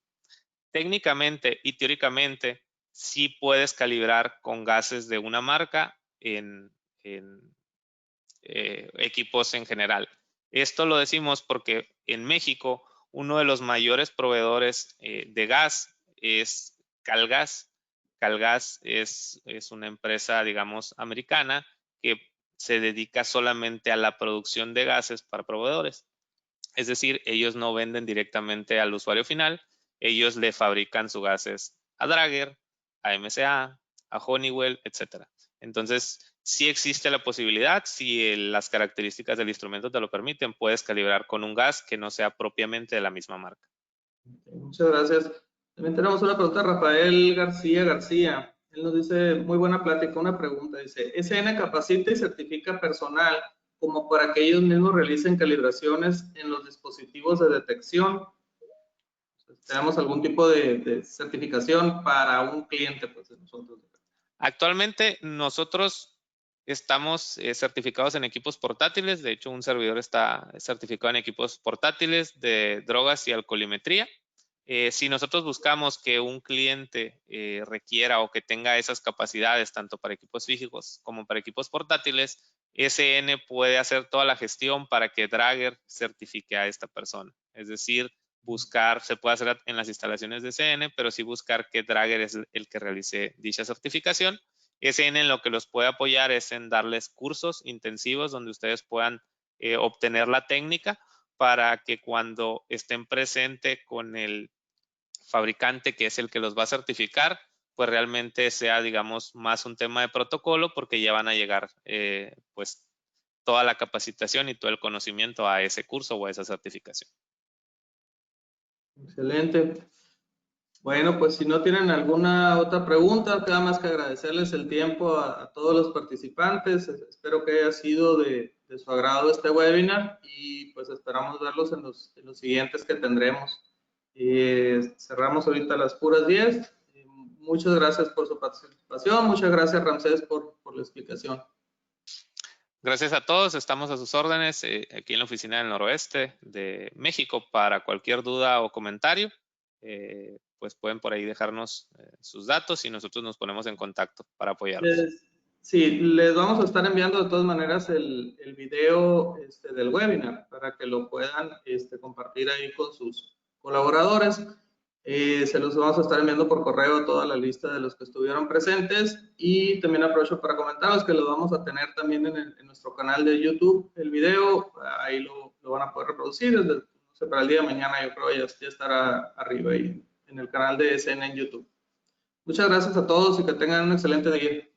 Técnicamente y teóricamente, sí puedes calibrar con gases de una marca en equipos en general. Esto lo decimos porque en México uno de los mayores proveedores de gas es Calgas. Calgas es una empresa, digamos, americana que se dedica solamente a la producción de gases para proveedores. Es decir, ellos no venden directamente al usuario final, ellos le fabrican sus gases a Drager, a MSA, a Honeywell, etc. Entonces, sí existe la posibilidad, si las características del instrumento te lo permiten, puedes calibrar con un gas que no sea propiamente de la misma marca. Muchas gracias. También tenemos una pregunta de Rafael García. Él nos dice, muy buena plática, una pregunta. Dice, SN capacita y certifica personal como para que ellos mismos realicen calibraciones en los dispositivos de detección. ¿Tenemos algún tipo de certificación para un cliente pues, de nosotros? Actualmente nosotros estamos certificados en equipos portátiles. De hecho, un servidor está certificado en equipos portátiles de drogas y alcoholimetría. Si nosotros buscamos que un cliente requiera o que tenga esas capacidades, tanto para equipos físicos como para equipos portátiles, SN puede hacer toda la gestión para que Drager certifique a esta persona. Es decir, buscar, se puede hacer en las instalaciones de SN, pero sí buscar que Drager es el que realice dicha certificación. SN en lo que los puede apoyar es en darles cursos intensivos donde ustedes puedan obtener la técnica para que cuando estén presente con el fabricante que es el que los va a certificar, pues realmente sea, digamos, más un tema de protocolo porque ya van a llegar pues toda la capacitación y todo el conocimiento a ese curso o a esa certificación. Excelente. Bueno, pues si no tienen alguna otra pregunta, queda más que agradecerles el tiempo a todos los participantes. Espero que haya sido de su agrado este webinar y pues esperamos verlos en los siguientes que tendremos. Cerramos ahorita a las puras 10. Muchas gracias por su participación. Muchas gracias, Ramsés, por la explicación. Gracias a todos. Estamos a sus órdenes aquí en la oficina del Noroeste de México para cualquier duda o comentario. Pues pueden por ahí dejarnos sus datos y nosotros nos ponemos en contacto para apoyarlos. Sí, les vamos a estar enviando de todas maneras el video del webinar para que lo puedan compartir ahí con sus colaboradores. Se los vamos a estar enviando por correo a toda la lista de los que estuvieron presentes y también aprovecho para comentarles que lo vamos a tener también en nuestro canal de YouTube, el video, ahí lo van a poder reproducir, no sé, para el día de mañana yo creo ya estará arriba ahí en el canal de SN en YouTube. Muchas gracias a todos y que tengan un excelente día.